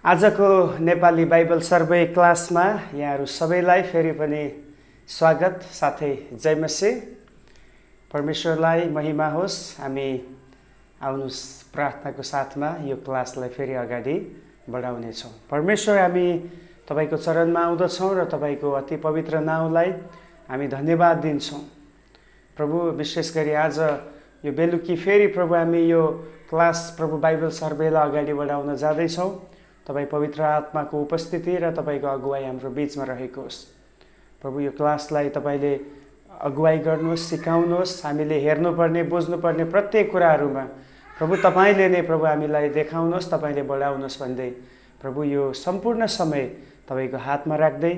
आजको Nepali Bible survey क्लासमा यहाँहरू सबैलाई फेरि पनि स्वागत साथै जय मसीह। परमेश्वरलाई महिमा होस्। हामी आउनुहोस् प्रार्थनाको साथमा यो क्लासलाई फेरि अगाडि बढाउनेछौँ। परमेश्वर, हामी तपाईँको चरणमा आउँदछौँ र तपाईँको अति पवित्र नाउँलाई हामी धन्यवाद दिन्छौँ। प्रभु, विशेष गरी आज यो बेलुकी फेरि प्रभु हामी यो क्लास प्रभु बाइबल सर्वेलाई अगाडि बढाउन जाँदैछौँ। तपाईँ पवित्र आत्माको उपस्थिति र तपाईँको अगुवाई हाम्रो बिचमा रहेको होस्। प्रभु, यो क्लासलाई तपाईँले अगुवाई गर्नुहोस्, सिकाउनुहोस्। हामीले हेर्नुपर्ने बुझ्नुपर्ने प्रत्येक कुराहरूमा प्रभु तपाईँले नै प्रभु हामीलाई देखाउनुहोस्, तपाईँले बढाउनुहोस् भन्दै प्रभु यो सम्पूर्ण समय तपाईँको हातमा राख्दै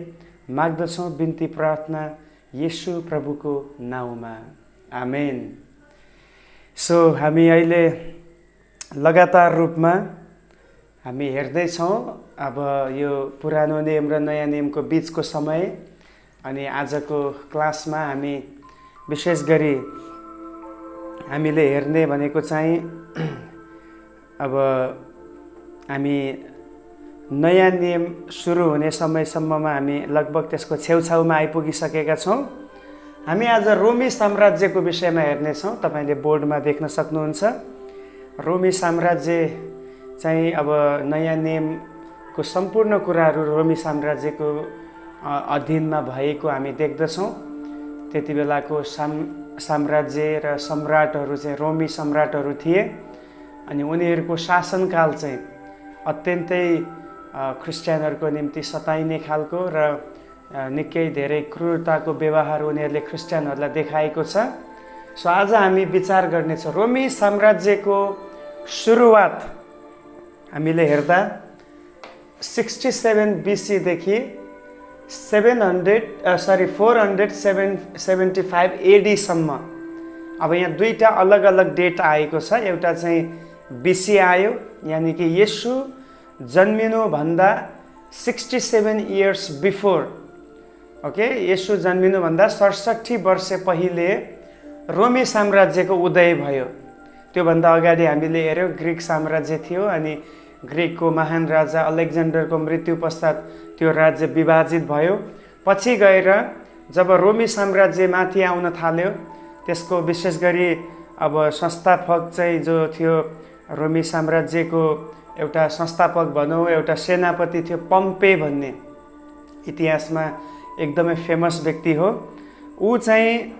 माग्दछौँ। बिन्ती प्रार्थना येशू प्रभुको नाउँमा, आमेन। सो हामी अहिले लगातार रूपमा हामी हेर्दैछौँ अब यो पुरानो नियम र नयाँ नियमको बिचको समय। अनि आजको क्लासमा हामी विशेष गरी हामीले हेर्ने भनेको चाहिँ अब हामी नयाँ नियम सुरु हुने समयसम्ममा हामी लगभग त्यसको छेउछाउमा आइपुगिसकेका छौँ। हामी आज रोमी साम्राज्यको विषयमा हेर्नेछौँ। तपाईँले बोर्डमा देख्न सक्नुहुन्छ। रोमी साम्राज्य चाहिँ अब नयाँ नियमको सम्पूर्ण कुराहरू रोमी साम्राज्यको अधीनमा भएको हामी देख्दछौँ। त्यति बेलाको साम्राज्य र सम्राटहरू चाहिँ रोमी सम्राटहरू थिए। अनि उनीहरूको शासनकाल चाहिँ अत्यन्तै क्रिस्चियनहरूको निम्ति सताइने खालको र निकै धेरै क्रूरताको व्यवहार उनीहरूले क्रिस्चियनहरूलाई देखाएको छ। सो आज हामी विचार गर्नेछौँ रोमी साम्राज्यको सुरुवात हामीले हेर्दा 67 BC देखि 475 AD सम्म। अब यहाँ दुईटा अलग अलग डेट आएको छ। एउटा चाहिँ BC आयो, यानि कि येशू जन्मिनुभन्दा 67 इयर्स बिफोर। ओके, येशू जन्मिनुभन्दा 67 वर्ष पहिले रोमी साम्राज्यको उदय भयो। त्योभन्दा अगाडि हामीले हेऱ्यौँ ग्रिक साम्राज्य थियो। अनि ग्रिकको महान राजा अलेक्जेन्डरको मृत्यु पश्चात त्यो राज्य विभाजित भयो। पछि गएर जब रोमी साम्राज्य माथि आउन थाल्यो, त्यसको विशेष गरी अब संस्थापक चाहिँ जो थियो रोमी साम्राज्यको एउटा संस्थापक भनौँ, एउटा सेनापति थियो पम्पे भन्ने, इतिहासमा एकदमै फेमस व्यक्ति हो। ऊ चाहिँ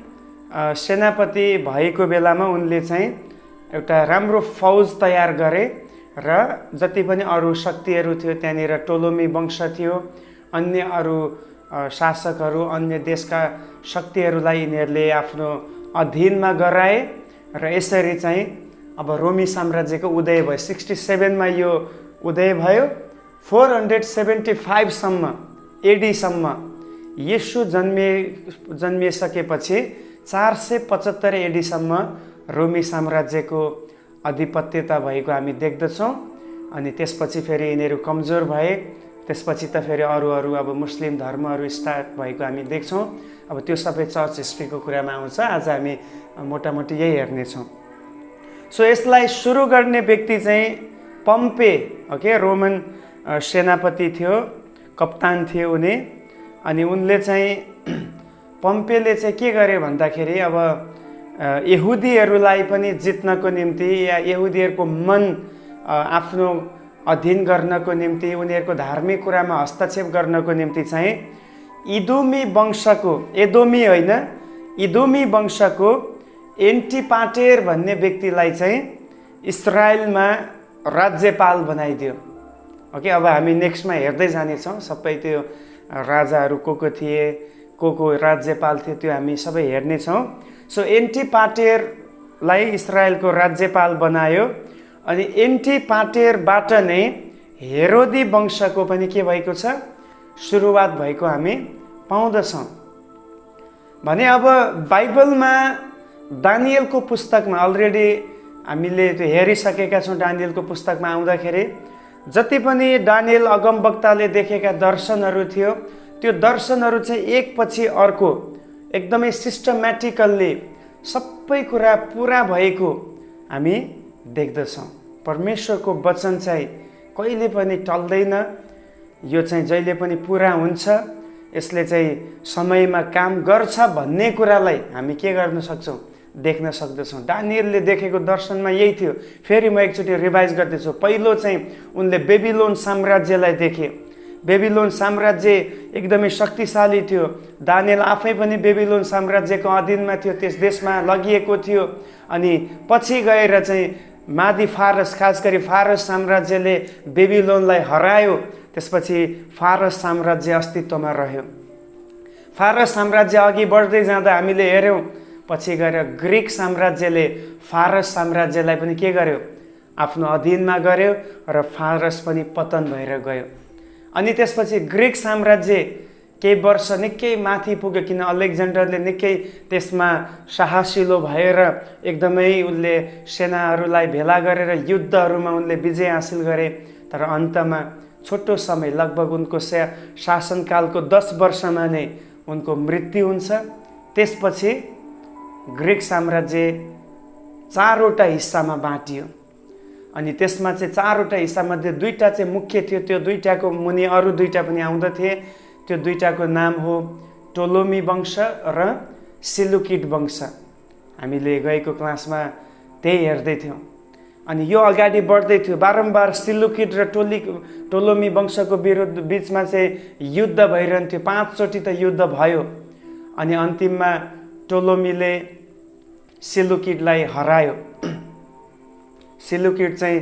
सेनापति भएको बेलामा उनले चाहिँ एउटा राम्रो फौज तयार गरे र जति पनि अरू शक्तिहरू थियो त्यहाँनिर टोलोमी वंश थियो, अन्य अरू शासकहरू, अन्य देशका शक्तिहरूलाई यिनीहरूले आफ्नो अधीनमा गराए र यसरी चाहिँ अब रोमी साम्राज्यको उदय भयो। 67 मा यो उदय भयो। 475 सम्म एडीसम्म येशू जन्मिसकेपछि 475 एडीसम्म रोमी साम्राज्यको आधिपत्यता भएको हामी देख्दछौँ। अनि त्यसपछि फेरि यिनीहरू कमजोर भए। त्यसपछि त फेरि अरू अब मुस्लिम धर्महरू स्टार्ट भएको हामी देख्छौँ। अब त्यो सबै चर्च हिस्ट्रीको कुरामा आउँछ। आज हामी मोटामोटी यही हेर्नेछौँ। सो यसलाई सुरु गर्ने व्यक्ति चाहिँ पम्पे, ओके, रोमन सेनापति थियो, कप्तान थियो उनी। अनि उनले चाहिँ पम्पेले चाहिँ के गर्यो भन्दाखेरि अब यहुदीहरूलाई पनि जित्नको निम्ति या यहुदीहरूको मन आफ्नो अधीन गर्नको निम्ति, उनीहरूको धार्मिक कुरामा हस्तक्षेप गर्नको निम्ति चाहिँ इदोमी वंशको, एदोमी होइन, इदोमी वंशको एन्टिपाटेर भन्ने व्यक्तिलाई चाहिँ इजरायलमा राज्यपाल बनाइदियो। ओके, अब हामी नेक्स्टमा हेर्दै जानेछौँ सबै त्यो राजाहरू को थिए, को राज्यपाल थिए, त्यो हामी सबै हेर्नेछौँ। सो एन्टिपाटेरलाई इजरायलको राज्यपाल बनायो। अनि एन्टिपाटेरबाट नै हेरोदी वंशको पनि के भएको छ, सुरुवात भएको हामी पाउँदछौँ। भने अब बाइबलमा दानियलको पुस्तकमा अलरेडी हामीले त्यो हेरिसकेका छौँ। दानियलको पुस्तकमा आउँदाखेरि जति पनि दानियल अगमवक्ताले देखेका दर्शनहरू थियो, त्यो दर्शनहरू चाहिँ एकपछि अर्को एकदमै सिस्टमेटिकल्ली सबै कुरा पुरा भएको हामी देख्दछौँ। परमेश्वरको वचन चाहिँ कहिले पनि टल्दैन, यो चाहिँ जहिले पनि पुरा हुन्छ, यसले चाहिँ समयमा काम गर्छ भन्ने कुरालाई हामी के गर्न सक्छौँ, देख्न सक्दछौँ। दानिएलले देखेको दर्शनमा यही थियो। फेरि म एकचोटि रिभाइज गर्दैछु। पहिलो चाहिँ उनले बेबिलोन साम्राज्यलाई देखे। बेबिलोन साम्राज्य एकदमै शक्तिशाली थियो। दानिएल आफै पनि बेबिलोन साम्राज्यको अधीनमा थियो, त्यस देशमा लगिएको थियो। अनि पछि गएर चाहिँ मादी फारस, खास गरी फारस साम्राज्यले बेबिलोनलाई हरायो। त्यसपछि फारस साम्राज्य अस्तित्वमा रह्यो। फारस साम्राज्य अघि बढ्दै जाँदा हामीले हेऱ्यौँ, पछि गएर ग्रिक साम्राज्यले फारस साम्राज्यलाई पनि के गर्यो, आफ्नो अधीनमा गर्यो र फारस पनि पतन भएर गयो। अनि त्यसपछि ग्रिक साम्राज्य केही वर्ष निकै माथि पुग्यो, किन अलेक्जेन्डरले निकै त्यसमा साहसिलो भएर एकदमै उनले सेनाहरूलाई भेला गरेर युद्धहरूमा उनले विजय हासिल गरे। तर अन्तमा छोटो समय, लगभग उनको शासनकालको 10 वर्षमा नै उनको मृत्यु हुन्छ। त्यसपछि ग्रिक साम्राज्य 4वटा हिस्सामा बाँटियो। अनि त्यसमा चाहिँ 4वटा हिस्सामध्ये 2टा चाहिँ मुख्य थियो। त्यो 2टाको मुनि अरू 2टा पनि आउँदथे। त्यो 2टाको नाम हो टोलोमी वंश र सिलुकिड वंश। हामीले गएको क्लासमा त्यही हेर्दै थियौँ। अनि यो अगाडि बढ्दै थियो। बारम्बार सिलुकिड र टोलोमी वंशको बिचमा चाहिँ युद्ध भइरहन्थ्यो। 5 चोटि त युद्ध भयो। अनि अन्तिममा टोलोमीले सिलुकिडलाई हरायो। सिलुकिड चाहिँ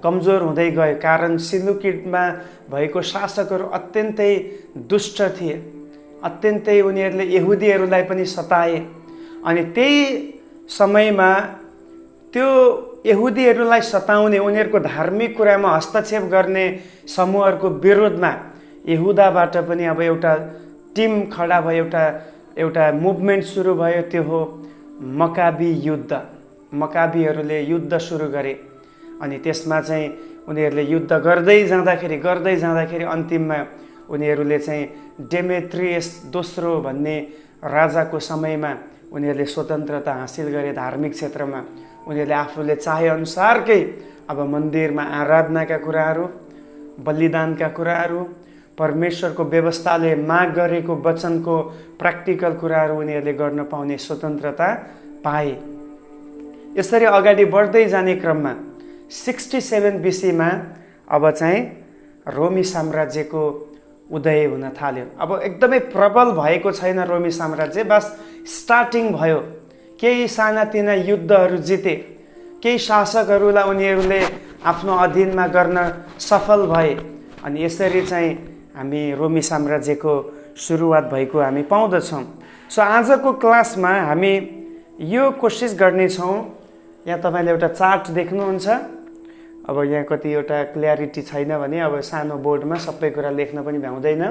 कमजोर हुँदै गयो, कारण सिलुकिडमा भएको शासकहरू अत्यन्तै दुष्ट थिए। अत्यन्तै उनीहरूले यहुदीहरूलाई पनि सताए। अनि त्यही समयमा त्यो यहुदीहरूलाई सताउने, उनीहरूको धार्मिक कुरामा हस्तक्षेप गर्ने समूहहरूको विरोधमा यहुदाबाट पनि अब एउटा टिम खडा भयो, एउटा मुभमेन्ट सुरु भयो। त्यो हो मकाबी युद्ध। मकाबीहरूले युद्ध सुरु गरे। अनि त्यसमा चाहिँ उनीहरूले युद्ध गर्दै जाँदाखेरि अन्तिममा उनीहरूले चाहिँ डेमेट्रियस दोस्रो भन्ने राजाको समयमा उनीहरूले स्वतन्त्रता हासिल गरे। धार्मिक क्षेत्रमा उनीहरूले आफूले चाहे अनुसारकै अब मन्दिरमा आराधनाका कुराहरू, बलिदानका कुराहरू, परमेश्वरको व्यवस्थाले माग गरेको वचनको प्र्याक्टिकल कुराहरू उनीहरूले गर्न पाउने स्वतन्त्रता पाए। यसरी अगाडि बढ्दै जाने क्रममा 67 BC-मा अब चाहिँ रोमी साम्राज्यको उदय हुन थाल्यो। अब एकदमै प्रबल भएको छैन रोमी साम्राज्य, बस स्टार्टिङ भयो। केही सानातिना युद्धहरू जिते, केही शासकहरूलाई उनीहरूले आफ्नो अधीनमा गर्न सफल भए। अनि यसरी चाहिँ हामी रोमी साम्राज्यको सुरुवात भएको हामी पाउँदछौँ। सो आजको क्लासमा हामी यो कोसिस गर्नेछौँ। यहाँ तपाईँले एउटा चार्ट देख्नुहुन्छ। अब यहाँ कतिवटा क्ल्यारिटी छैन भने अब सानो बोर्डमा सबै कुरा लेख्न पनि भ्याउँदैन,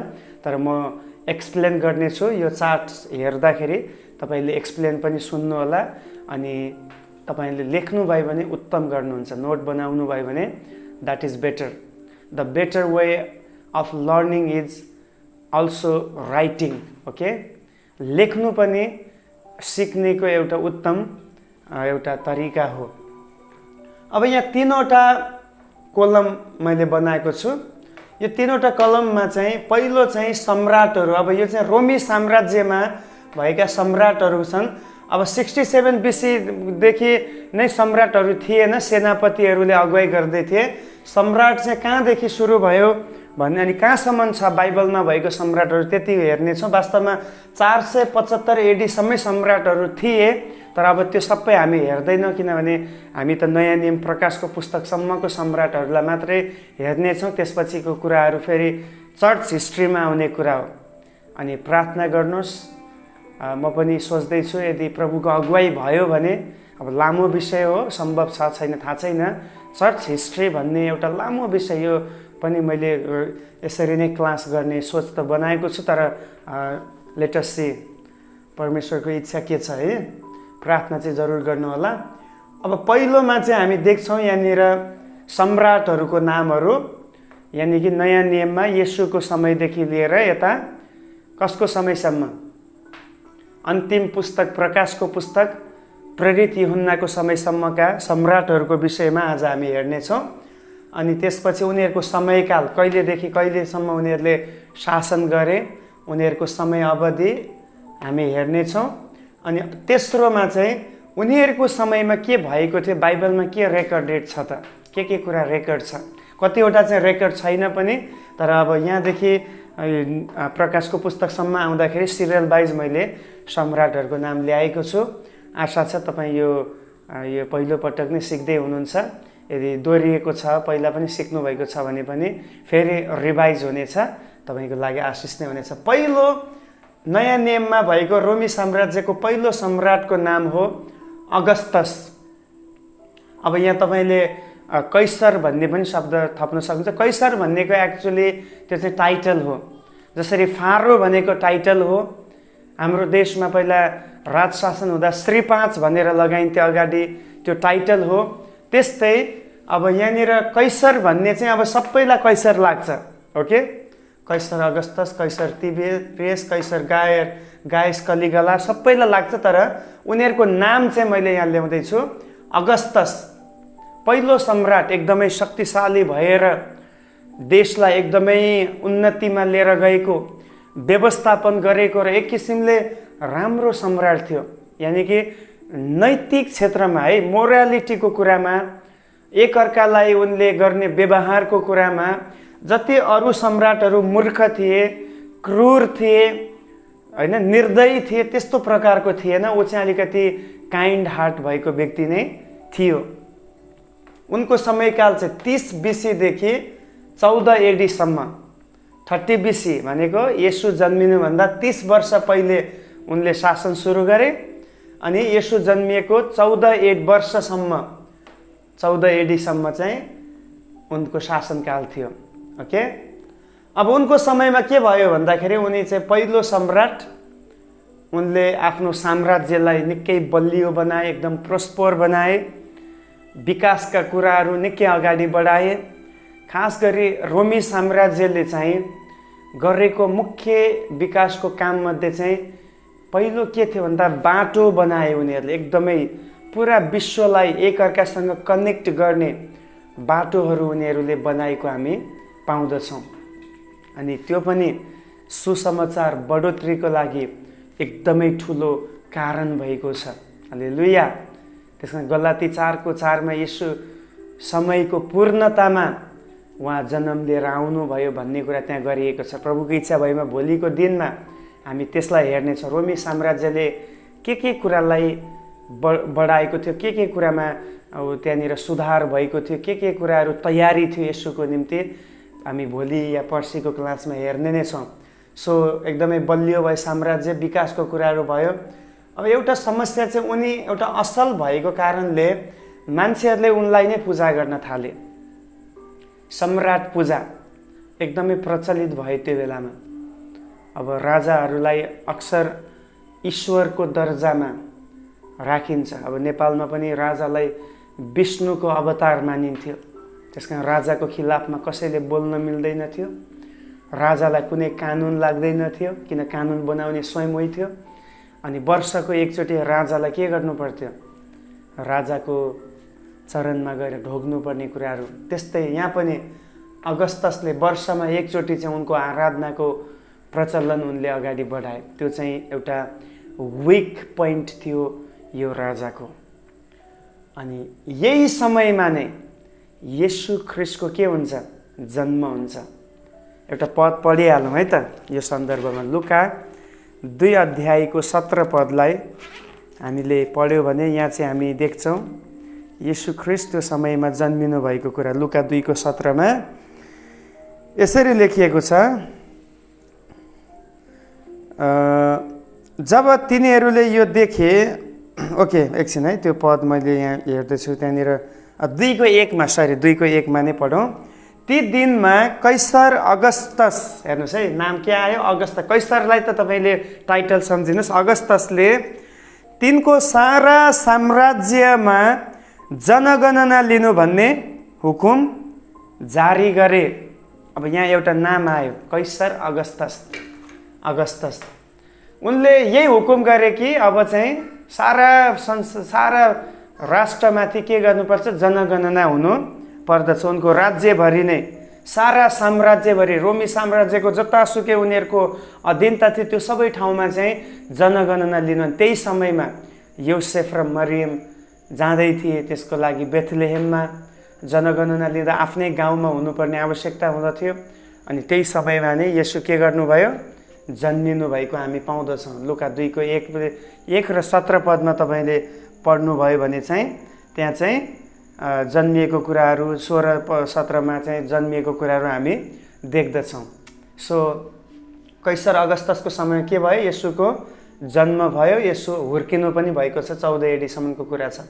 तर म एक्सप्लेन गर्नेछु। यो चार्ट हेर्दाखेरि तपाईँले एक्सप्लेन पनि सुन्नुहोला। अनि तपाईँले लेख्नुभयो भने उत्तम गर्नुहुन्छ, नोट बनाउनु भयो भने that is better. The better way of learning is also writing. Okay, लेख्नु पनि सिक्नेको एउटा उत्तम एउटा तरिका हो। अब यहाँ 3वटा कलम मैले बनाएको छु। यो 3वटा कलममा चाहिँ पहिलो चाहिँ सम्राटहरू। अब यो चाहिँ रोमी साम्राज्यमा भएका सम्राटहरू छन्। अब 67 BC-देखि नै सम्राटहरू थिएन, सेनापतिहरूले अगुवाई गर्दै थिए। सम्राट चाहिँ कहाँदेखि सुरु भयो भन्ने अनि कहाँसम्म छ बाइबलमा भएको सम्राटहरू त्यति हेर्नेछौँ। वास्तवमा 475 AD सम्मै सम्राटहरू थिए, तर अब त्यो सबै हामी हेर्दैनौँ, किनभने हामी त नयाँ नियम प्रकाशको पुस्तकसम्मको सम्राटहरूलाई मात्रै हेर्नेछौँ। त्यसपछिको कुराहरू फेरि चर्च हिस्ट्रीमा आउने कुरा हो। अनि प्रार्थना गर्नुहोस्। म पनि सोच्दैछु यदि प्रभुको अगुवाई भयो भने, अब लामो विषय हो, सम्भव छ छैन थाहा छैन। चर्च हिस्ट्री भन्ने एउटा लामो विषय, यो पनि मैले यसरी नै क्लास गर्ने सोच त बनाएको छु, तर लेट अस सी परमेश्वरको इच्छा के छ है। प्रार्थना चाहिँ जरुर गर्नु होला। अब पहिलोमा चाहिँ हामी देख्छौँ यहाँनिर सम्राटहरूको नामहरू, यानि कि नयाँ नियममा येशूको समयदेखि लिएर यता कसको समयसम्म, अन्तिम पुस्तक प्रकाशको पुस्तक प्रेरित यूहन्नाको समयसम्मका सम्राटहरूको विषयमा आज हामी हेर्नेछौँ। अनि त्यसपछि उनीहरूको समयकाल कहिलेदेखि कहिलेसम्म उनीहरूले शासन गरे, उनीहरूको समय अवधि हामी हेर्नेछौँ। अनि तेस्रोमा चाहिँ उनीहरूको समयमा के भएको थियो, बाइबलमा के रेकर्डेड छ त, के कुरा रेकर्ड छ। कतिवटा चाहिँ रेकर्ड छैन पनि, तर अब यहाँदेखि प्रकाशको पुस्तकसम्म आउँदाखेरि सिरियल वाइज मैले सम्राटहरूको नाम ल्याएको छु। आशा छ तपाईँ यो पहिलो पटक नै सिक्दै हुनुहुन्छ। यदि दोहोरिएको छ, पहिला पनि सिक्नुभएको छ भने पनि फेरि रिभाइज हुनेछ, तपाईँको लागि आशिष नै हुनेछ। पहिलो नयाँ नियममा भएको रोमी साम्राज्यको पहिलो सम्राटको नाम हो अगस्तस। अब यहाँ तपाईँले कैसर भन्ने पनि शब्द थप्न सक्नुहुन्छ। कैसर भन्नेको एक्चुअली त्यो चाहिँ टाइटल हो, जसरी फारो भनेको टाइटल हो। हाम्रो देशमा पहिला राज शासन हुँदा श्री 5 भनेर लगाइन्थ्यो अगाडि, त्यो टाइटल हो। त्यस्तै अब यहाँनिर कैसर भन्ने चाहिँ अब सबैलाई कैसर लाग्छ। Okay, Caesar Augustus, Caesar Tiberius, Caesar Gaius Caligula सबैलाई लाग्छ, तर उनीहरूको नाम चाहिँ मैले यहाँ ल्याउँदैछु। अगस्तस पहिलो सम्राट, एकदमै शक्तिशाली भएर देशलाई एकदमै उन्नतिमा लिएर गएको, व्यवस्थापन गरेको र एक किसिमले राम्रो सम्राट थियो। यानि कि नैतिक क्षेत्रमा है, मोरालिटीको कुरामा, एकअर्कालाई उनले गर्ने व्यवहारको कुरामा जति अरू सम्राटहरू मूर्ख थिए, क्रूर थिए, होइन, निर्दयी थिए, त्यस्तो प्रकारको थिएन। ऊ चाहिँ अलिकति काइन्ड हार्ट भएको व्यक्ति नै थियो। उनको समयकाल चाहिँ 30 BC-देखि 14 AD-सम्म। 30 BC भनेको येशू जन्मिनुभन्दा 30 वर्ष पहिले उनले शासन सुरु गरे, अनि येशू जन्मिएको 14 वर्षसम्म, 14 AD-सम्म चाहिँ उनको शासनकाल थियो। ओके, अब उनको समयमा के भयो भन्दाखेरि उनी चाहिँ पहिलो सम्राट। उनले आफ्नो साम्राज्यलाई निकै बलियो बनाए, एकदम प्रोस्पर बनाए, विकासका कुराहरू निकै अगाडि बढाए। खास गरी रोमी साम्राज्यले चाहिँ गरेको मुख्य विकासको काममध्ये चाहिँ पहिलो के थियो भन्दा बाटो बनाए उनीहरूले। एकदमै पुरा विश्वलाई एकअर्कासँग कनेक्ट गर्ने बाटोहरू उनीहरूले बनाएको हामी पाउँदछौँ। अनि त्यो पनि सुसमाचार बढोत्तरीको लागि एकदमै ठुलो कारण भएको छ। हालेलुया। त्यसमा गलाती 4:4 येशू समयको पूर्णतामा उहाँ जन्म लिएर आउनुभयो भन्ने कुरा त्यहाँ गरिएको छ। प्रभुको इच्छा भएमा भोलिको दिनमा हामी त्यसलाई हेर्नेछौँ। रोमी साम्राज्यले के कुरालाई बढाएको थियो, के कुरामा अब त्यहाँनिर सुधार भएको थियो, के कुराहरू तयारी थियो येशूको निम्ति, हामी भोलि या पर्सिको क्लासमा हेर्ने नै छौँ। सो एकदमै बलियो भयो साम्राज्य, विकासको कुराहरू भयो। अब एउटा समस्या चाहिँ उनी एउटा असल भएको कारणले मान्छेहरूले उनलाई नै पूजा गर्न थाले। सम्राट पूजा एकदमै प्रचलित भयो त्यो बेलामा। अब राजाहरूलाई अक्सर ईश्वरको दर्जामा राखिन्छ। अब नेपालमा पनि राजालाई विष्णुको अवतार मानिन्थ्यो। त्यसकारण राजाको खिलाफमा कसैले बोल्न मिल्दैन थियो। राजालाई कुनै कानुन लाग्दैन थियो, किन कानुन बनाउने स्वयं होइ थियो। अनि वर्षको एकचोटि राजालाई के गर्नु पर्थ्यो, राजाको चरणमा गएर ढोग्नुपर्ने कुराहरू। त्यस्तै यहाँ पनि अगस्तसले वर्षमा एकचोटि चाहिँ उनको आराधनाको प्रचलन उनले अगाडि बढाए। त्यो चाहिँ एउटा विक पोइन्ट थियो यो राजाको। अनि यही समयमा नै येशू ख्रिस्टको के हुन्छ, जन्म हुन्छ। एउटा पद पढिहालौँ है त यो सन्दर्भमा। लुका 2:17 हामीले पढ्यो भने यहाँ चाहिँ हामी देख्छौँ येशू ख्रिस्ट त्यो समयमा जन्मिनु भएको कुरा। लुका 2:17 यसरी लेखिएको छ, जब तिनीहरूले यो देखे, ओके एकछिन है, त्यो पद मैले यहाँ हेर्दैछु त्यहाँनिर 2:1 नै पढौँ। ती दिनमा कैसर अगस्तस, हेर्नुहोस् है नाम के आयो, अगस्तस। कैसरलाई त तपाईँले टाइटल सम्झिनुहोस्। अगस्तसले तिनको सारा साम्राज्यमा जनगणना लिनु भन्ने हुकुम जारी गरे। अब यहाँ एउटा नाम आयो, कैसर अगस्तस। उनले यही हुकुम गरे कि अब चाहिँ सारा राष्ट्रमाथि के गर्नुपर्छ, जनगणना हुनु पर्दछ। उनको राज्यभरि नै, सारा साम्राज्यभरि, रोमी साम्राज्यको जतासुकै उनीहरूको अधीनता थियो त्यो सबै ठाउँमा चाहिँ जनगणना लिनु। त्यही समयमा योसेफ र मरियम जाँदै थिए त्यसको लागि बेथलेहेममा जनगणना लिँदा आफ्नै गाउँमा हुनुपर्ने आवश्यकता हुँदथ्यो। अनि त्यही समयमा नै येशू के गर्नुभयो, जन्मिनु भएको हामी पाउँदछौँ। लुका 2को 1 र 17 पदमा तपाईँले पढ्नुभयो भने चाहिँ त्यहाँ चाहिँ जन्मिएको कुराहरू 16-17मा चाहिँ जन्मिएको कुराहरू हामी देख्दछौँ। सो कैसर अगस्तसको समय के भयो, येशूको जन्म भयो, येशू हुर्किनु पनि भएको छ। 14 एडीसम्मको कुरा छ।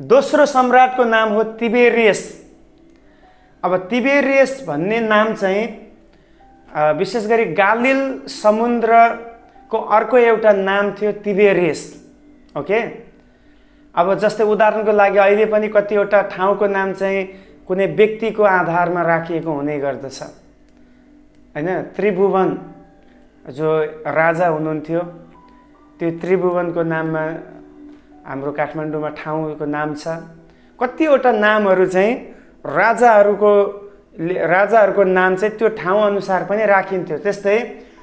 दोस्रो सम्राटको नाम हो तिबेरियस। अब तिबेरियस भन्ने नाम चाहिँ विशेष गरी गालिल समुद्रको अर्को एउटा नाम थियो तिबेरियस। ओके, अब जस्तै उदाहरणको लागि अहिले पनि कतिवटा ठाउँको नाम चाहिँ कुनै व्यक्तिको आधारमा राखिएको हुने गर्दछ हैन। त्रिभुवन जो राजा हुनुहुन्थ्यो, त्यो त्रिभुवनको नाममा हाम्रो काठमाडौँमा ठाउँको नाम छ। कतिवटा नामहरू चाहिँ राजाहरूको नाम चाहिँ त्यो ठाउँ अनुसार पनि राखिन्थ्यो। त्यस्तै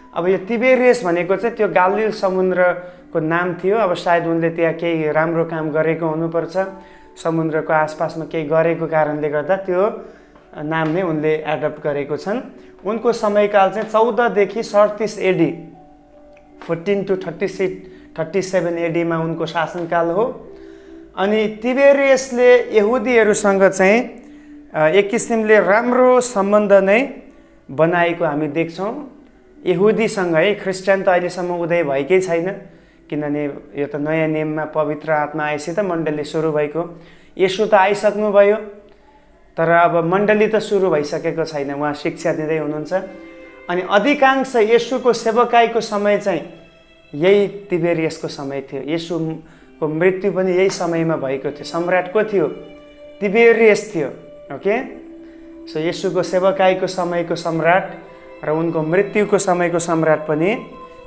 अब यो तिबेरियस भनेको चाहिँ त्यो गालिल समुद्रको नाम थियो। अब सायद उनले त्यहाँ केही राम्रो काम गरेको हुनुपर्छ, समुद्रको आसपासमा केही गरेको कारणले गर्दा त्यो नाम नै उनले एडप्ट गरेको छन्। उनको समयकाल चाहिँ 14 देखि 37 एडी, 14 to 37 एडीमा उनको शासनकाल हो। अनि तिबेरियसले यहुदीहरूसँग चाहिँ एक किसिमले राम्रो सम्बन्ध नै बनाएको हामी देख्छौँ। यहुदीसँग है, क्रिस्चियन त अहिलेसम्म उदय भएकै छैन, किनभने यो त नयाँ नियममा पवित्र आत्मा आएपछि त मण्डली सुरु भएको। येशू त आइसक्नुभयो, तर अब मण्डली त सुरु भइसकेको छैन, उहाँ शिक्षा दिँदै हुनुहुन्छ। अनि अधिकांश येशूको सेवकाईको समय चाहिँ यही तिबेरियसको समय थियो। येशूको मृत्यु पनि यही समयमा भएको थियो। सम्राट को थियो? तिबेरियस थियो। ओके, सो येशूको सेवकाईको समयको सम्राट र उनको मृत्युको समयको सम्राट पनि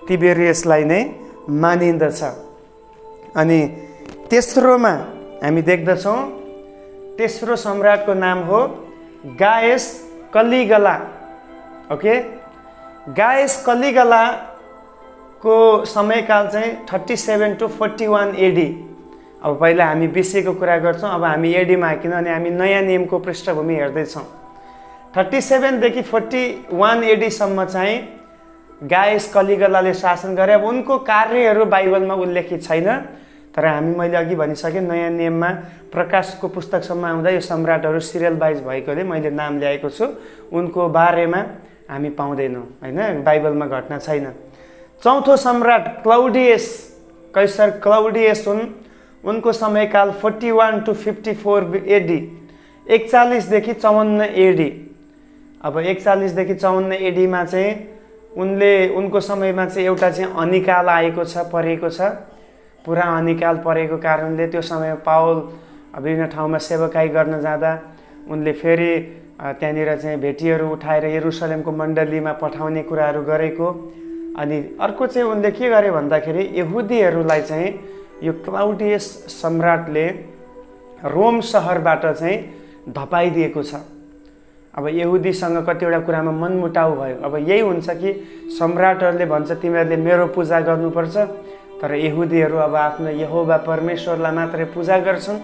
तिबेरियसलाई नै मानिन्दछ। अनि तेस्रोमा हामी देख्दछौँ, तेस्रो सम्राटको नाम हो गायस कलिगला। ओके, गायस कलिगलाको समयकाल चाहिँ 37 to 41 एडी। अब पहिला हामी बीसीको कुरा गर्छौँ, अब हामी एडीमा किनभने हामी नयाँ नियमको पृष्ठभूमि हेर्दैछौँ। 37 देखि 41 एडीसम्म चाहिँ गायस कलिगलाले शासन गरे। अब उनको कार्यहरू बाइबलमा उल्लेखित छैन, तर मैले अघि भनिसकेँ नयाँ नियममा प्रकाशको पुस्तकसम्म आउँदा यो सम्राटहरू सिरियल वाइज भएकोले मैले नाम ल्याएको छु। उनको बारेमा हामी पाउँदैनौँ हैन, बाइबलमा घटना छैन। चौथो सम्राट क्लाउडियस, कैसर क्लाउडियस हुन्। उनको समयकाल 41 to 54 एडी, 41 देखि 54 एडी। अब 41 देखि 54 एडीमा चाहिँ उनको समयमा चाहिँ एउटा चाहिँ अनिकाल आएको छ, परेको छ। पुरा अनिकाल परेको कारणले त्यो समय पावल विभिन्न ठाउँमा सेवकाई गर्न जाँदा उनले फेरि त्यहाँनिर चाहिँ भेटीहरू उठाएर यरुसलेमको मण्डलीमा पठाउने कुराहरू गरेको। अनि अर्को चाहिँ उनले के गरे भन्दाखेरि यहुदीहरूलाई चाहिँ यो क्लाउडियस सम्राटले रोम सहरबाट चाहिँ धपाइदिएको छ। अब यहुदीसँग कतिवटा कुरामा मनमुटाउ भयो। अब यही हुन्छ कि सम्राटहरूले भन्छ तिमीहरूले मेरो पूजा गर्नुपर्छ, तर यहुदीहरू अब आफ्नो यहोवा परमेश्वरलाई मात्रै पूजा गर्छन्।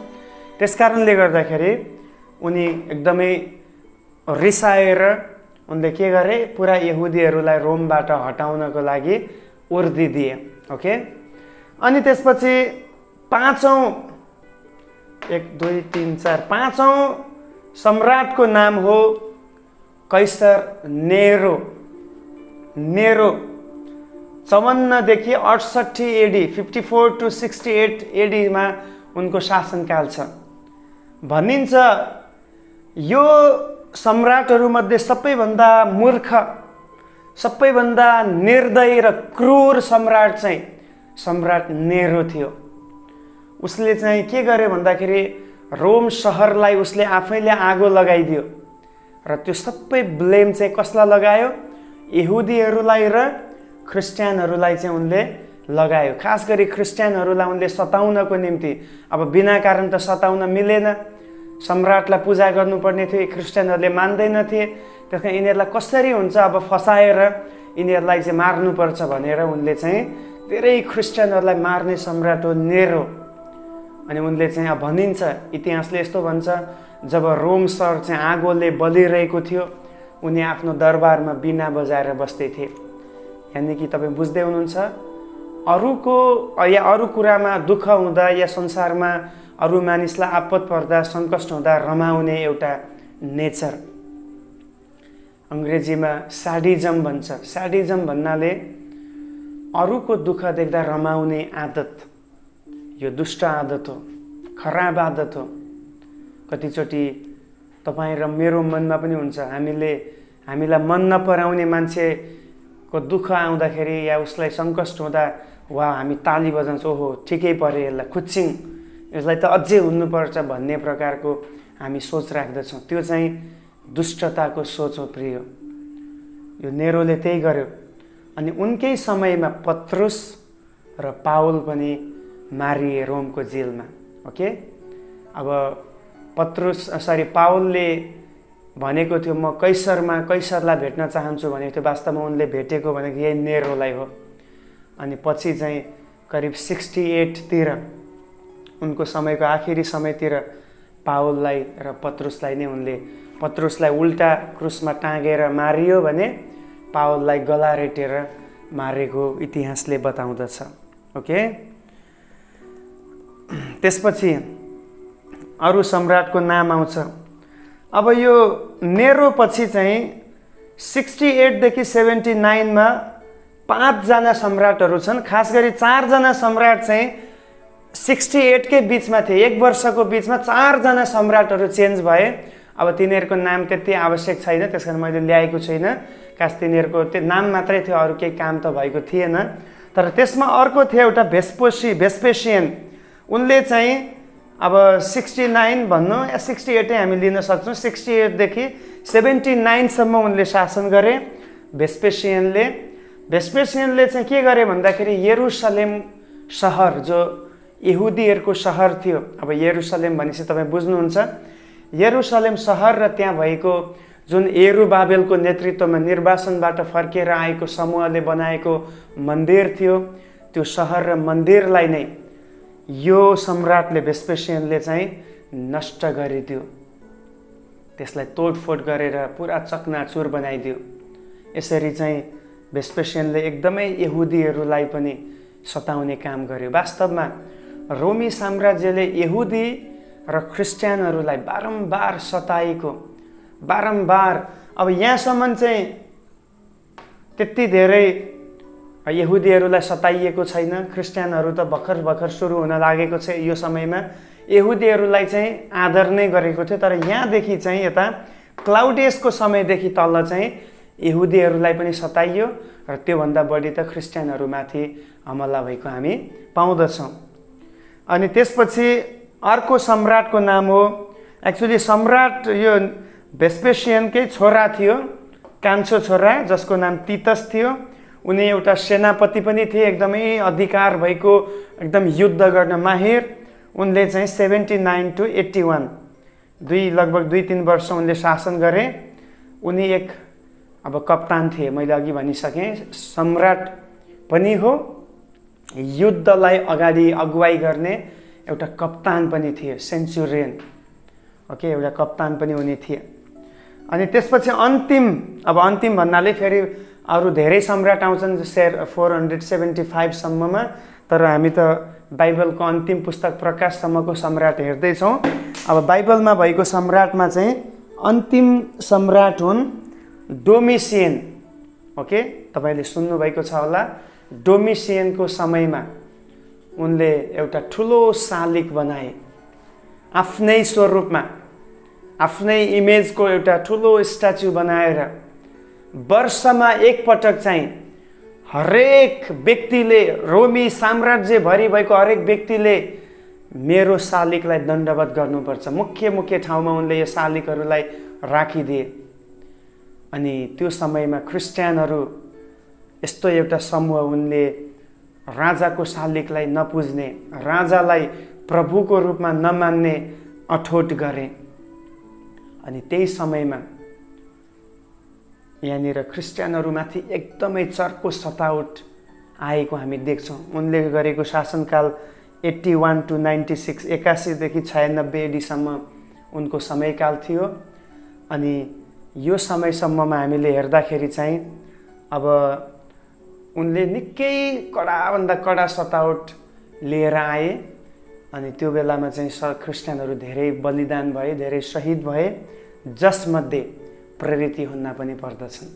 त्यसकारणले गर्दाखेरि उनी एकदमै रिसाएर उनले के गरे, पुरा यहुदीहरूलाई रोमबाट हटाउनको लागि उर्दी दिए। ओके, अनि त्यसपछि पाँचौं सम्राटको नाम हो कैसर नेरो। 54 देखि 68 एडी, 54 to 68 एडीमा उनको शासनकाल छ। भनिन्छ यो सम्राटहरूमध्ये सबैभन्दा मूर्ख, सबैभन्दा निर्दयी र क्रूर सम्राट चाहिँ सम्राट नेरो थियो। उसले चाहिँ के गर्यो भन्दाखेरि रोम सहरलाई उसले आफैले आगो लगाइदियो र त्यो सबै ब्लेम चाहिँ कसलाई लगायो? यहुदीहरूलाई र क्रिस्चियनहरूलाई चाहिँ उनले लगायो। खास गरी क्रिस्चियनहरूलाई उनले सताउनको निम्ति, अब बिना कारण त सताउन मिलेन, सम्राटलाई पूजा गर्नुपर्ने थियो, क्रिस्चियनहरूले मान्दैनथे। त्यस कारण यिनीहरूलाई कसरी हुन्छ अब फसाएर यिनीहरूलाई चाहिँ मार्नुपर्छ भनेर उनले चाहिँ धेरै क्रिस्चियनहरूलाई मार्ने सम्राट हो नेरो। अनि उनले चाहिँ अब भनिन्छ, इतिहासले यस्तो भन्छ, जब रोम सहर चाहिँ आगोले बलिरहेको थियो उनी आफ्नो दरबारमा बिना बजाएर बस्दै थिए। यानि कि तपाईँ बुझ्दै हुनुहुन्छ, अरूको या अरू कुरामा दुःख हुँदा या संसारमा अरू मानिसलाई आपद पर्दा सङ्कष्ट हुँदा रमाउने एउटा नेचर, अङ्ग्रेजीमा स्याडिजम भन्छ। स्याडिजम भन्नाले अरूको दुःख देख्दा रमाउने आदत, यो दुष्ट आदत हो, खराब आदत हो। कतिचोटि तपाईँ र मेरो मनमा पनि हुन्छ, हामीलाई मन नपराउने मान्छेको दुःख आउँदाखेरि या उसलाई सङ्कष्ट हुँदा वा हामी ताली बजाउँछौँ, ओहो ठिकै पऱ्यो, यसलाई खुच्चिङ, यसलाई त अझै हुनुपर्छ भन्ने प्रकारको हामी सोच राख्दछौँ। त्यो चाहिँ दुष्टताको सोच हो प्रिय। यो नेरोले त्यही गर्यो। अनि उनकै समयमा पत्रुस र पाउल पनि मारिए रोमको जेलमा। ओके, अब पाउलले भनेको थियो म कैसरलाई भेट्न चाहन्छु भनेको थियो। वास्तवमा उनले भेटेको भनेको यही नेरोलाई हो। अनि पछि चाहिँ करिब 68तिर उनको समयको आखिरी समयतिर पाउललाई र पत्रुसलाई नै उनले, पत्रुसलाई उल्टा क्रुसमा टाँगेर मारियो भने पाउललाई गला रेटेर मारेको इतिहासले बताउँदछ। ओके, त्यसपछि अरू सम्राटको नाम आउँछ। अब यो नेरो पछि चाहिँ 68 देखि 79मा 5 जना सम्राटहरू छन्। खास गरी 4 जना सम्राट चाहिँ 68 कै बिचमा थिए। 1 वर्षको बिचमा 4 जना सम्राटहरू चेन्ज भए। अब तिनीहरूको नाम त्यति आवश्यक छैन, त्यसकारण मैले ल्याएको छैन। खास तिनीहरूको त्यो नाम मात्रै थियो, अरू केही काम त भएको थिएन। तर त्यसमा अर्को थियो एउटा भेस्पेसियन। उनले चाहिँ अब 69 भन्नु या 68 हामी लिन सक्छौँ। 68 देखि 79 सम्म उनले शासन गरे भेस्पेसियनले चाहिँ के गरे भन्दाखेरि यरुसलेम सहर जो यहुदीहरूको सहर थियो। अब यरुसलेम भनेपछि तपाईँ बुझ्नुहुन्छ, यरुसलेम सहर र त्यहाँ भएको जुन यरुबाबेलको नेतृत्वमा निर्वासनबाट फर्केर आएको समूहले बनाएको मन्दिर थियो, त्यो सहर र मन्दिरलाई नै यो सम्राटले भेस्पेसियनले चाहिँ नष्ट गरिदियो। त्यसलाई तोडफोड गरेर पुरा चकनाचुर बनाइदियो। यसरी चाहिँ भेस्पेसियनले एकदमै यहुदीहरूलाई पनि सताउने काम गर्यो। वास्तवमा रोमी साम्राज्यले यहुदी र क्रिस्चियनहरूलाई बारम्बार सताएको, बारम्बार। अब यहाँसम्म चाहिँ त्यति धेरै यहुदीहरूलाई सताइएको छैन। क्रिस्चियनहरू त भर्खर सुरु हुन लागेको छ। यो समयमा यहुदीहरूलाई चाहिँ आदर नै गरेको थियो। तर यहाँदेखि चाहिँ यता क्लाउडियसको समयदेखि तल चाहिँ यहुदीहरूलाई पनि सताइयो र त्योभन्दा बढी त क्रिस्चियनहरूमाथि हमला भएको हामी पाउँदछौँ। अनि त्यसपछि अर्को सम्राटको नाम हो, एक्चुअली सम्राट यो भेस्पेसियनकै छोरा थियो, कान्छो छोरा, जसको नाम तितस थियो। उनी एउटा सेनापति पनि थिए, एकदमै अधिकार भएको, एकदम युद्ध गर्न माहिर। उनले चाहिँ 79 to 81 लगभग 2-3 वर्ष उनले शासन गरे। उनी एक अब कप्तान थिए, मैले अघि भनिसकेँ, सम्राट पनि हो, युद्धलाई अगाडि अगुवाई गर्ने एउटा कप्तान पनि थिए, सेन्चुरियन। ओके, एउटा कप्तान पनि उनी थिए। अनि त्यसपछि अन्तिम भन्नाले फेरि अरू धेरै सम्राट आउँछन् 475 सम्ममा। तर हामी त बाइबलको अन्तिम पुस्तक प्रकाशसम्मको सम्राट हेर्दैछौँ। अब बाइबलमा भएको सम्राटमा चाहिँ अन्तिम सम्राट हुन् डोमिसियन। ओके, तपाईँले सुन्नुभएको छ होला। डोमिसियनको समयमा उनले एउटा ठुलो शालिग बनाए, आफ्नै स्वरूपमा, आफ्नै इमेजको एउटा ठुलो स्ट्याचु बनाएर वर्षमा एकपटक चाहिँ हरेक व्यक्तिले, रोमी साम्राज्यभरि भएको हरेक व्यक्तिले मेरो शालिगलाई दण्डवत गर्नुपर्छ। मुख्य ठाउँमा उनले यो शालिगहरूलाई राखिदिए। अनि त्यो समयमा क्रिस्चियनहरू यस्तो एउटा समूह, उनले राजाको शालिगलाई नपुज्ने, राजालाई प्रभुको रूपमा नमान्ने अठोट गरे। अनि त्यही समयमा यहाँनिर क्रिस्चियनहरूमाथि एकदमै चर्को सतावट आएको हामी देख्छौँ। उनले गरेको शासनकाल 81 to 96, 81देखि 96 एडीसम्म उनको समयकाल थियो। अनि यो समयसम्ममा हामीले हेर्दाखेरि चाहिँ अब उनले निकै कडाभन्दा कडा सतावट लिएर आए। अनि त्यो बेलामा चाहिँ क्रिस्चियनहरू धेरै बलिदान भए, धेरै शहीद भए, जसमध्ये प्रेरित यूहन्ना पनि पर्दछन्।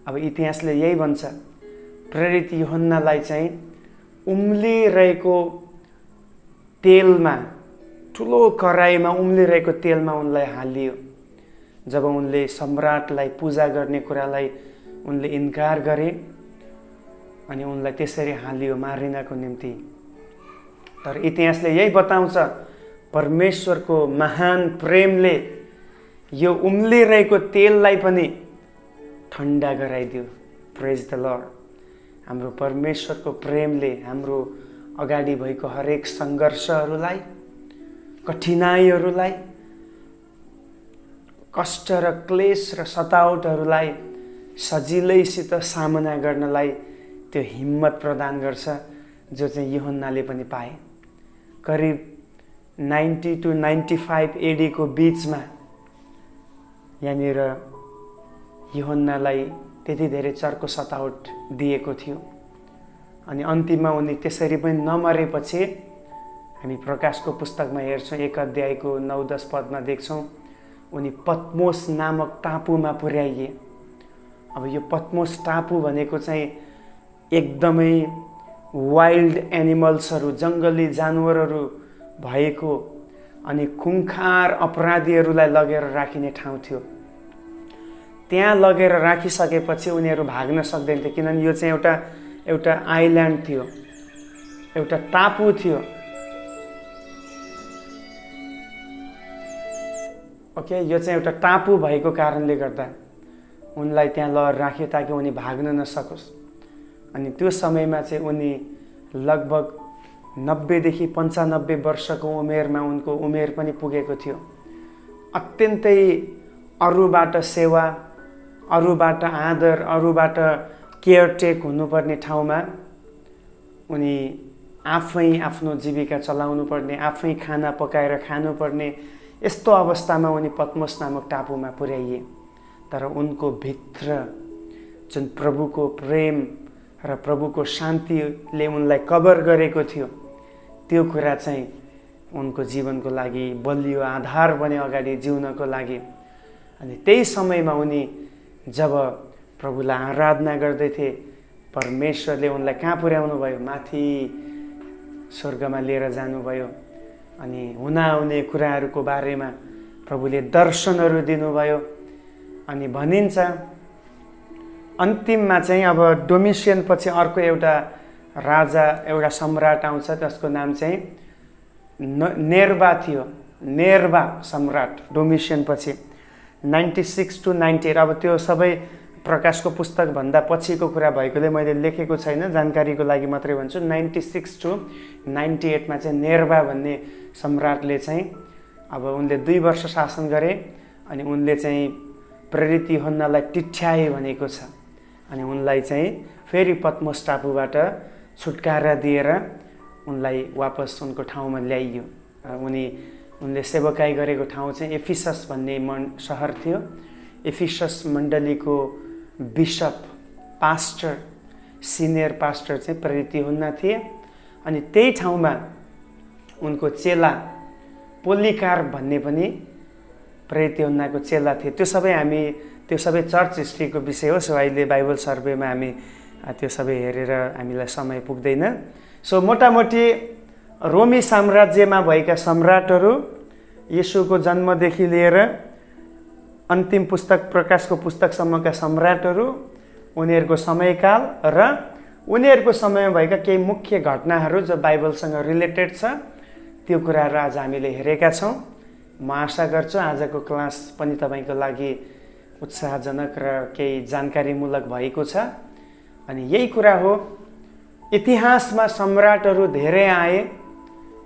अब इतिहासले यही भन्छ, प्रेरित यूहन्नालाई चाहिँ उम्लिरहेको तेलमा, ठुलो कराईमा उम्लिरहेको तेलमा उनलाई हालियो। जब उनले सम्राटलाई पूजा गर्ने कुरालाई उनले इन्कार गरे अनि उनलाई त्यसरी हालियो मारिनको निम्ति। तर इतिहासले यही बताउँछ, परमेश्वरको महान प्रेमले यो उम्लिरहेको तेललाई पनि ठन्डा गराइदियो। प्रेज द लर्ड। हाम्रो परमेश्वरको प्रेमले हाम्रो अगाडि भएको हरेक सङ्घर्षहरूलाई, कठिनाइहरूलाई, कष्ट र क्लेश र सतावटहरूलाई सजिलैसित सामना गर्नलाई त्यो हिम्मत प्रदान गर्छ, जो चाहिँ यूहन्नाले पनि पाए। करिब 90 to 95 एडीको बिचमा यहाँनिर यूहन्नालाई त्यति धेरै चर्को सतावट दिएको थियो। अनि अन्तिममा उनी त्यसरी पनि नमरेपछि हामी प्रकाशको पुस्तकमा हेर्छौँ, 1 अध्यायको 9-10 पदमा देख्छौँ, उनी पत्मोस नामक टापुमा पुर्याइए। अब यो पत्मोस टापु भनेको चाहिँ एकदमै वाइल्ड एनिमल्सहरू, जङ्गली जानवरहरू भएको अनि खुङ्खार अपराधीहरूलाई लगेर राखिने ठाउँ थियो। त्यहाँ लगेर राखिसकेपछि उनीहरू भाग्न सक्दैन थियो, किनभने यो चाहिँ एउटा आइल्यान्ड थियो, एउटा टापु थियो। ओके, यो चाहिँ एउटा टापु भएको कारणले गर्दा उनलाई त्यहाँ लगेर राख्यो ताकि उनी भाग्न नसकोस्। अनि त्यो समयमा चाहिँ उनी लगभग 90 देखि 95 वर्षको उमेरमा उनको उमेर पनि पुगेको थियो। अत्यन्तै अरूबाट सेवा, अरूबाट आदर, अरूबाट केयरटेक हुनुपर्ने ठाउँमा उनी आफै आफ्नो जीविका चलाउनु पर्ने, आफै खाना पकाएर खानुपर्ने यस्तो अवस्थामा उनी पत्मोस नामक टापुमा पुर्याइए। तर उनको भित्र जुन प्रभुको प्रेम र प्रभुको शान्तिले उनलाई कभर गरेको थियो, त्यो कुरा चाहिँ उनको जीवनको लागि बलियो आधार बने अगाडि जिउनको लागि। अनि त्यही समयमा उनी जब प्रभुलाई आराधना गर्दै थिए, परमेश्वरले उनलाई कहाँ पुर्याउनु भयो? माथि स्वर्गमा लिएर जानुभयो। अनि हुनआउने कुराहरूको बारेमा प्रभुले दर्शनहरू दिनुभयो। अनि भनिन्छ अन्तिममा चाहिँ अब डोमिसियन पछि अर्को एउटा राजा, एउटा सम्राट आउँछ, त्यसको नाम चाहिँ नेर्वा थियो। नेर्वा सम्राट डोमिसियन पछि 96 to 98। अब त्यो सबै प्रकाशको पुस्तक भन्दा पछिको कुरा भएकोले मैले लेखेको छैन, जानकारीको लागि मात्रै भन्छु। 96 to 98 मा चाहिँ नेर्वा भन्ने सम्राटले चाहिँ अब उनले 2 वर्ष शासन गरे। अनि उनले चाहिँ प्रेरित यूहन्नालाई टिठ्याए भनेको छ। अनि उनलाई चाहिँ फेरि पत्मोस टापुबाट छुटकारा दिएर उनलाई वापस उनको ठाउँमा ल्याइयो। उनले सेवकाई गरेको ठाउँ चाहिँ एफिसस भन्ने सहर थियो। एफिसस मण्डलीको बिशप, पास्टर, सिनियर पास्टर चाहिँ प्रेरित यूहन्ना थिए। अनि त्यही ठाउँमा उनको चेला पोलिकार भन्ने पनि प्रेरित यूहन्नाको चेला थिए। त्यो सबै चर्च हिस्ट्रीको विषय हो। सो अहिले बाइबल सर्वेमा हामी त्यो सबै हेरेर हामीलाई समय पुग्दैन। सो मोटामोटी रोमी साम्राज्यमा भएका सम्राटहरू, येशूको जन्मदेखि लिएर अन्तिम पुस्तक प्रकाशको पुस्तकसम्मका सम्राटहरू, उनीहरूको समयकाल र उनीहरूको समयमा भएका केही मुख्य घटनाहरू जो बाइबलसँग रिलेटेड छ, त्यो कुराहरू आज हामीले हेरेका छौँ। म आशा गर्छु आजको क्लास पनि तपाईँको लागि उत्साहजनक र केही जानकारीमूलक भएको छ। अनि यही कुरा हो, इतिहासमा सम्राटहरू धेरै आए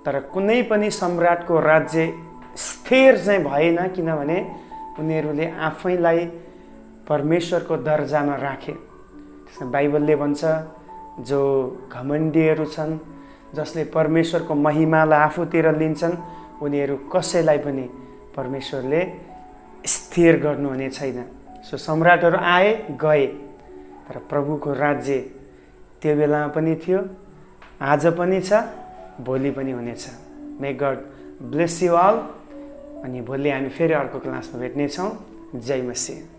तर कुनै पनि सम्राटको राज्य स्थिर चाहिँ भएन, किनभने उनीहरूले आफैलाई परमेश्वरको दर्जामा राखे। त्यसमा बाइबलले भन्छ जो घमण्डीहरू छन्, जसले परमेश्वरको महिमालाई आफूतिर लिन्छन्, उनीहरू कसैलाई पनि परमेश्वरले स्थिर गर्नुहुने छैन। सो सम्राटहरू आए गए, तर प्रभुको राज्य त्यो बेलामा पनि थियो, आज पनि छ, भोलि पनि हुनेछ। मे गड ब्लेस यु अल। अनि भोलि हामी फेरि अर्को क्लासमा भेट्नेछौँ। जय मसीह।